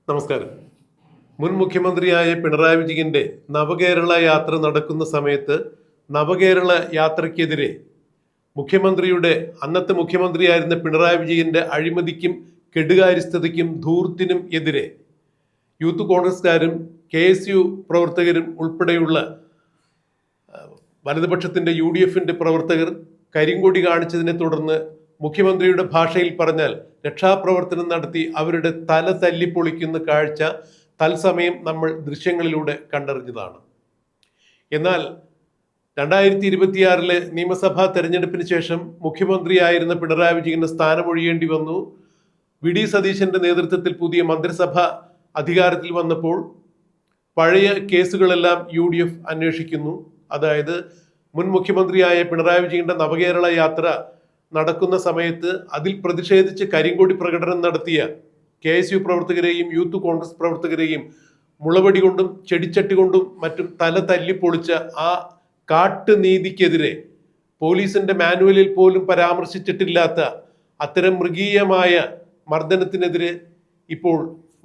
നമസ്കാരം. മുൻ മുഖ്യമന്ത്രിയായ പിണറായി വിജയന്റെ നവകേരള യാത്ര നടക്കുന്ന സമയത്ത് നവകേരള യാത്രയ്ക്കെതിരെ അന്നത്തെ മുഖ്യമന്ത്രിയായിരുന്ന പിണറായി വിജയന്റെ അഴിമതിക്കും കെടുകാര്യസ്ഥതയ്ക്കും ധൂർത്തിനും എതിരെ യൂത്ത് കോൺഗ്രസ്സുകാരും KSU പ്രവർത്തകരും ഉൾപ്പെടെയുള്ള വലതുപക്ഷത്തിന്റെ UDFന്റെ പ്രവർത്തകർ കരിങ്കൊടി കാണിച്ചതിനെ തുടർന്ന് മുഖ്യമന്ത്രിയുടെ ഭാഷയിൽ പറഞ്ഞാൽ രക്ഷാപ്രവർത്തനം നടത്തി അവരുടെ തല തല്ലിപ്പൊളിക്കുന്ന കാഴ്ച തത്സമയം നമ്മൾ ദൃശ്യങ്ങളിലൂടെ കണ്ടറിഞ്ഞതാണ്. എന്നാൽ 2026 നിയമസഭാ തെരഞ്ഞെടുപ്പിന് ശേഷം മുഖ്യമന്ത്രിയായിരുന്ന പിണറായി വിജയന് സ്ഥാനമൊഴിയേണ്ടി വന്നു. VD സതീശന്റെ നേതൃത്വത്തിൽ പുതിയ മന്ത്രിസഭ അധികാരത്തിൽ വന്നപ്പോൾ പഴയ കേസുകളെല്ലാം UDF അന്വേഷിക്കുന്നു. അതായത് മുൻ മുഖ്യമന്ത്രിയായ പിണറായി വിജയന്റെ നവകേരള യാത്ര നടക്കുന്ന സമയത്ത് അതിൽ പ്രതിഷേധിച്ച് കരിങ്കൊടി പ്രകടനം നടത്തിയ KSU പ്രവർത്തകരെയും യൂത്ത് കോൺഗ്രസ് പ്രവർത്തകരെയും മുളവടി കൊണ്ടും ചെടിച്ചട്ടി കൊണ്ടും മറ്റും തല തല്ലിപ്പൊളിച്ച ആ കാട്ടുനീതിക്കെതിരെ പോലീസിന്റെ മാനുവലിൽ പോലും പരാമർശിച്ചിട്ടില്ലാത്ത അത്തരം മൃഗീയമായ മർദ്ദനത്തിനെതിരെ ഇപ്പോൾ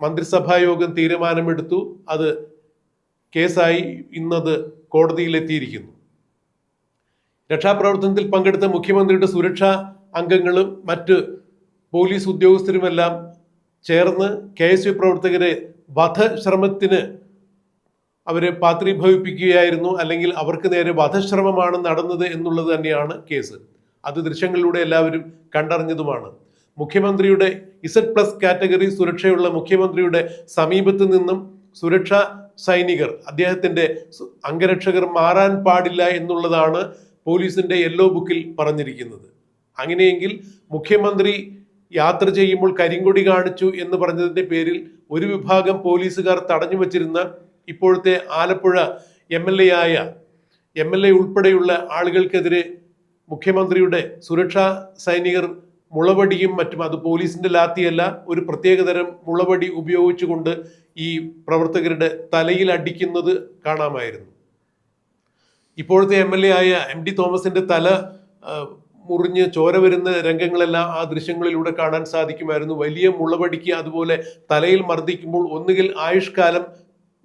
മന്ത്രിസഭാ യോഗം തീരുമാനമെടുത്തു. അത് കേസായി ഇന്നത് കോടതിയിലെത്തിയിരിക്കുന്നു. രക്ഷാപ്രവർത്തനത്തിൽ പങ്കെടുത്ത മുഖ്യമന്ത്രിയുടെ സുരക്ഷാ അംഗങ്ങളും മറ്റ് പോലീസ് ഉദ്യോഗസ്ഥരുമെല്ലാം ചേർന്ന് KSU പ്രവർത്തകരെ വധശ്രമത്തിന് അവരെ പാത്രീഭവിപ്പിക്കുകയായിരുന്നു, അല്ലെങ്കിൽ അവർക്ക് നേരെ വധശ്രമമാണ് നടന്നത് എന്നുള്ളത് തന്നെയാണ് കേസ്. അത് ദൃശ്യങ്ങളിലൂടെ എല്ലാവരും കണ്ടറിഞ്ഞതുമാണ്. മുഖ്യമന്ത്രിയുടെ Z+ കാറ്റഗറി സുരക്ഷയുള്ള മുഖ്യമന്ത്രിയുടെ സമീപത്ത് നിന്നും സുരക്ഷാ സൈനികർ, അദ്ദേഹത്തിന്റെ അംഗരക്ഷകർ മാറാൻ പാടില്ല എന്നുള്ളതാണ് പോലീസിന്റെ യെല്ലോ ബുക്കിൽ പറഞ്ഞിരിക്കുന്നത്. അങ്ങനെയെങ്കിൽ മുഖ്യമന്ത്രി യാത്ര ചെയ്യുമ്പോൾ കരിങ്കൊടി കാണിച്ചു എന്ന് പറഞ്ഞതിന്റെ പേരിൽ ഒരു വിഭാഗം പോലീസുകാർ തടഞ്ഞു വച്ചിരുന്ന ഇപ്പോഴത്തെ ആലപ്പുഴ MLA ഉൾപ്പെടെയുള്ള ആളുകൾക്കെതിരെ മുഖ്യമന്ത്രിയുടെ സുരക്ഷാ സൈനികർ മുളവടിയും മറ്റും, അത് പോലീസിന്റെ ലാത്തിയല്ല, ഒരു പ്രത്യേകതരം മുളവടി ഉപയോഗിച്ചുകൊണ്ട് ഈ പ്രവർത്തകരുടെ തലയിൽ അടിക്കുന്നത് കാണാമായിരുന്നു. ഇപ്പോഴത്തെ MLA ആയ MD തോമസിന്റെ തല മുറിഞ്ഞ് ചോര വരുന്ന രംഗങ്ങളെല്ലാം ആ ദൃശ്യങ്ങളിലൂടെ കാണാൻ സാധിക്കുമായിരുന്നു. വലിയ മുളവടിക്ക് അതുപോലെ തലയിൽ മർദ്ദിക്കുമ്പോൾ ഒന്നുകിൽ ആയുഷ്കാലം,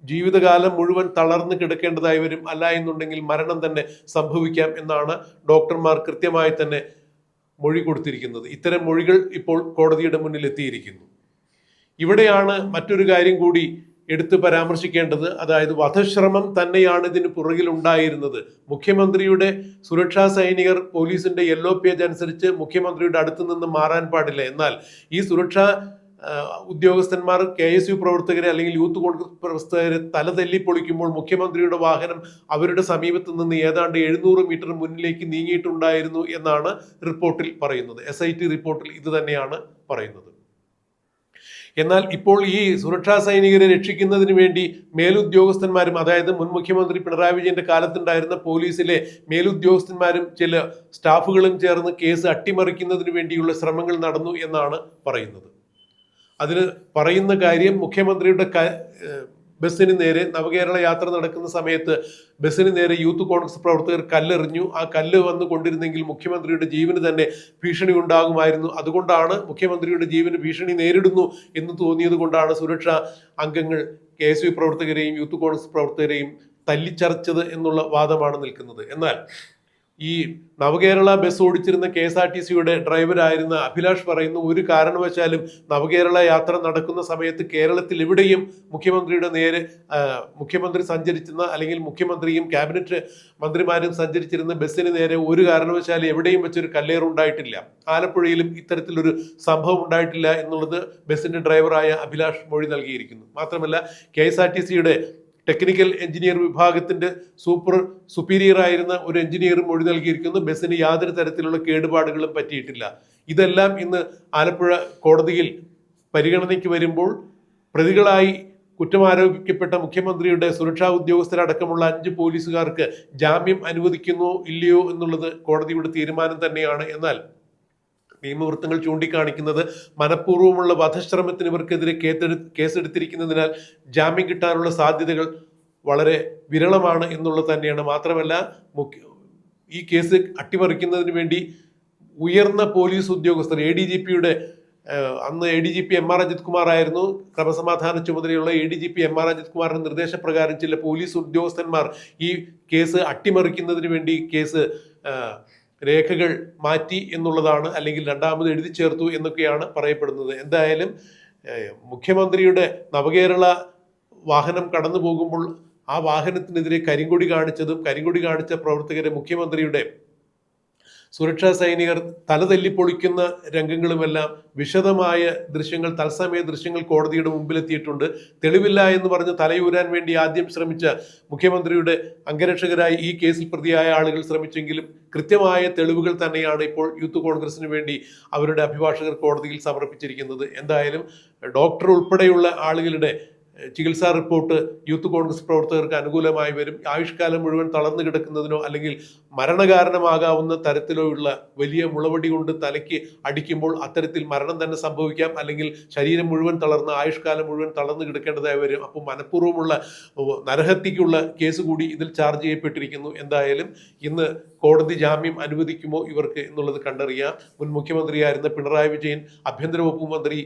ജീവിതകാലം മുഴുവൻ തളർന്ന് കിടക്കേണ്ടതായി വരും, അല്ല എന്നുണ്ടെങ്കിൽ മരണം തന്നെ സംഭവിക്കാം എന്നാണ് ഡോക്ടർമാർ കൃത്യമായി തന്നെ മൊഴി കൊടുത്തിരിക്കുന്നത്. ഇത്തരം മൊഴികൾ ഇപ്പോൾ കോടതിയുടെ മുന്നിൽ എത്തിയിരിക്കുന്നു. ഇവിടെയാണ് മറ്റൊരു കാര്യം കൂടി എടുത്ത് പരാമർശിക്കേണ്ടത്. അതായത് വധശ്രമം തന്നെയാണ് ഇതിന് പുറകിൽ ഉണ്ടായിരുന്നത്. മുഖ്യമന്ത്രിയുടെ സുരക്ഷാ സൈനികർ പോലീസിന്റെ യെല്ലോ പേജ് അനുസരിച്ച് മുഖ്യമന്ത്രിയുടെ അടുത്ത് നിന്ന് മാറാൻ പാടില്ല. എന്നാൽ ഈ സുരക്ഷാ ഉദ്യോഗസ്ഥന്മാർ KSU പ്രവർത്തകരെ അല്ലെങ്കിൽ യൂത്ത് കോൺഗ്രസ് പ്രവർത്തകരെ തല തല്ലിപ്പൊളിക്കുമ്പോൾ മുഖ്യമന്ത്രിയുടെ വാഹനം അവരുടെ സമീപത്ത് നിന്ന് ഏതാണ്ട് 700 മീറ്റർ മുന്നിലേക്ക് നീങ്ങിയിട്ടുണ്ടായിരുന്നു എന്നാണ് റിപ്പോർട്ടിൽ പറയുന്നത്. SIT റിപ്പോർട്ടിൽ ഇത് തന്നെയാണ് പറയുന്നത്. എന്നാൽ ഇപ്പോൾ ഈ സുരക്ഷാ സൈനികരെ രക്ഷിക്കുന്നതിന് വേണ്ടി മേലുദ്യോഗസ്ഥന്മാരും, അതായത് മുൻ മുഖ്യമന്ത്രി പിണറായി വിജയന്റെ കാലത്തുണ്ടായിരുന്ന പോലീസിലെ മേലുദ്യോഗസ്ഥന്മാരും ചില സ്റ്റാഫുകളും ചേർന്ന് കേസ് അട്ടിമറിക്കുന്നതിന് വേണ്ടിയുള്ള ശ്രമങ്ങൾ നടന്നു എന്നാണ് പറയുന്നത്. അതിന് പറയുന്ന കാര്യം, മുഖ്യമന്ത്രിയുടെ ബസ്സിന് നേരെ നവകേരള യാത്ര നടക്കുന്ന സമയത്ത് ബസ്സിന് നേരെ യൂത്ത് കോൺഗ്രസ് പ്രവർത്തകർ കല്ലെറിഞ്ഞു. ആ കല്ല് വന്നു കൊണ്ടിരുന്നെങ്കിൽ മുഖ്യമന്ത്രിയുടെ ജീവന് തന്നെ ഭീഷണി ഉണ്ടാകുമായിരുന്നു. അതുകൊണ്ടാണ് മുഖ്യമന്ത്രിയുടെ ജീവന് ഭീഷണി നേരിടുന്നു എന്ന് തോന്നിയത് കൊണ്ടാണ് സുരക്ഷാ അംഗങ്ങൾ KSU പ്രവർത്തകരെയും യൂത്ത് കോൺഗ്രസ് പ്രവർത്തകരെയും തല്ലിച്ചതച്ചത് എന്നുള്ള വാദമാണ് നിൽക്കുന്നത്. എന്നാൽ ഈ നവകേരള ബസ് ഓടിച്ചിരുന്ന KSRTCയുടെ ഡ്രൈവറായിരുന്ന അഭിലാഷ് പറയുന്ന, ഒരു കാരണവശാലും നവകേരള യാത്ര നടക്കുന്ന സമയത്ത് കേരളത്തിൽ എവിടെയും മുഖ്യമന്ത്രി സഞ്ചരിച്ചിരുന്ന അല്ലെങ്കിൽ മുഖ്യമന്ത്രിയും ക്യാബിനറ്റ് മന്ത്രിമാരും സഞ്ചരിച്ചിരുന്ന ബസ്സിന് നേരെ ഒരു കാരണവശാലും എവിടെയും വെച്ചൊരു കല്ലേറുണ്ടായിട്ടില്ല. ആലപ്പുഴയിലും ഇത്തരത്തിലൊരു സംഭവം ഉണ്ടായിട്ടില്ല എന്നുള്ളത് ബസ്സിന്റെ ഡ്രൈവറായ അഭിലാഷ് മൊഴി നൽകിയിരിക്കുന്നു. മാത്രമല്ല KSRTCയുടെ ടെക്നിക്കൽ എഞ്ചിനീയർ വിഭാഗത്തിന്റെ സുപ്പീരിയർ ആയിരുന്ന ഒരു എഞ്ചിനീയർ മൊഴി നൽകിയിരിക്കുന്നു. ബസ്സിന് യാതൊരു തരത്തിലുള്ള കേടുപാടുകളും പറ്റിയിട്ടില്ല. ഇതെല്ലാം ഇന്ന് ആലപ്പുഴ കോടതിയിൽ പരിഗണനയ്ക്ക് വരുമ്പോൾ പ്രതികളായി കുറ്റമാരോപിക്കപ്പെട്ട മുഖ്യമന്ത്രിയുടെ സുരക്ഷാ ഉദ്യോഗസ്ഥരടക്കമുള്ള 5 പോലീസുകാർക്ക് ജാമ്യം അനുവദിക്കുന്നോ ഇല്ലയോ എന്നുള്ളത് കോടതിയുടെ തീരുമാനം തന്നെയാണ്. എന്നാൽ നിയമവൃത്തങ്ങൾ ചൂണ്ടിക്കാണിക്കുന്നത് മനഃപൂർവ്വമുള്ള വധശ്രമത്തിന് ഇവർക്കെതിരെ കേസെടുത്തിരിക്കുന്നതിനാൽ ജാമ്യം കിട്ടാനുള്ള സാധ്യതകൾ വളരെ വിരളമാണ് എന്നുള്ളത് തന്നെയാണ്. മാത്രമല്ല ഈ കേസ് അട്ടിമറിക്കുന്നതിന് വേണ്ടി ഉയർന്ന പോലീസ് ഉദ്യോഗസ്ഥർ, ADGPയുടെ അന്ന് ADGP MR അജിത് കുമാർ ആയിരുന്നു. ക്രമസമാധാന ചുമതലയുള്ള ADGP MR അജിത് കുമാറിന്റെ നിർദ്ദേശപ്രകാരം ചില പോലീസ് ഉദ്യോഗസ്ഥന്മാർ ഈ കേസ് അട്ടിമറിക്കുന്നതിന് വേണ്ടി കേസ് രേഖകൾ മാറ്റി എന്നുള്ളതാണ്, അല്ലെങ്കിൽ രണ്ടാമത് എഴുതി ചേർത്തു എന്നൊക്കെയാണ് പറയപ്പെടുന്നത്. എന്തായാലും മുഖ്യമന്ത്രിയുടെ നവകേരള വാഹനം കടന്നു പോകുമ്പോൾ ആ വാഹനത്തിനെതിരെ കരിങ്കൊടി കാണിച്ചതും കരിങ്കൊടി കാണിച്ച പ്രവർത്തകരെ മുഖ്യമന്ത്രിയുടെ സുരക്ഷാ സൈനികർ തലതല്ലിപ്പൊളിക്കുന്ന രംഗങ്ങളുമെല്ലാം വിശദമായ ദൃശ്യങ്ങൾ, തത്സമയ ദൃശ്യങ്ങൾ കോടതിയുടെ മുമ്പിലെത്തിയിട്ടുണ്ട്. തെളിവില്ല എന്ന് പറഞ്ഞ് തലയൂരാൻ വേണ്ടി ആദ്യം ശ്രമിച്ച മുഖ്യമന്ത്രിയുടെ അംഗരക്ഷകരായി ഈ കേസിൽ പ്രതിയായ ആളുകൾ ശ്രമിച്ചെങ്കിലും കൃത്യമായ തെളിവുകൾ തന്നെയാണ് ഇപ്പോൾ യൂത്ത് കോൺഗ്രസിന് വേണ്ടി അവരുടെ അഭിഭാഷകർ കോടതിയിൽ സമർപ്പിച്ചിരിക്കുന്നത്. എന്തായാലും ഡോക്ടർ ഉൾപ്പെടെയുള്ള ആളുകളുടെ ചികിത്സാ റിപ്പോർട്ട് യൂത്ത് കോൺഗ്രസ് പ്രവർത്തകർക്ക് അനുകൂലമായി വരും. ആയുഷ്കാലം മുഴുവൻ തളർന്നു കിടക്കുന്നതിനോ അല്ലെങ്കിൽ മരണകാരണമാകാവുന്ന തരത്തിലോ ഉള്ള വലിയ മുളവടി കൊണ്ട് തലയ്ക്ക് അടിക്കുമ്പോൾ അത്തരത്തിൽ മരണം തന്നെ സംഭവിക്കാം, അല്ലെങ്കിൽ ശരീരം മുഴുവൻ തളർന്ന് ആയുഷ്കാലം മുഴുവൻ തളർന്നു കിടക്കേണ്ടതായി വരും. അപ്പോൾ മനഃപൂർവ്വമുള്ള നരഹത്യക്കുള്ള കേസ് കൂടി ഇതിൽ ചാർജ് ചെയ്യപ്പെട്ടിരിക്കുന്നു. എന്തായാലും ഇന്ന് കോടതി ജാമ്യം അനുവദിക്കുമോ ഇവർക്ക് എന്നുള്ളത് കണ്ടറിയാം. മുൻ മുഖ്യമന്ത്രിയായിരുന്ന പിണറായി വിജയൻ ആഭ്യന്തര വകുപ്പ് മന്ത്രി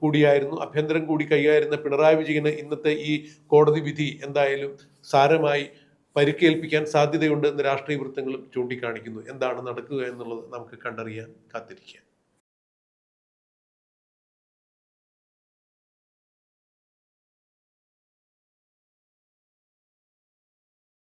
കൂടിയായിരുന്നു. ആഭ്യന്തരം കൂടി കൈകാര്യന്ന പിണറായി വിജയന് ഇന്നത്തെ ഈ കോടതി വിധി എന്തായാലും സാരമായി പരിക്കേൽപ്പിക്കാൻ സാധ്യതയുണ്ട് എന്ന് രാഷ്ട്രീയ വൃത്തങ്ങളും ചൂണ്ടിക്കാണിക്കുന്നു. എന്താണ് നടക്കുക എന്നുള്ളത് നമുക്ക് കണ്ടറിയാൻ കാത്തിരിക്കാം.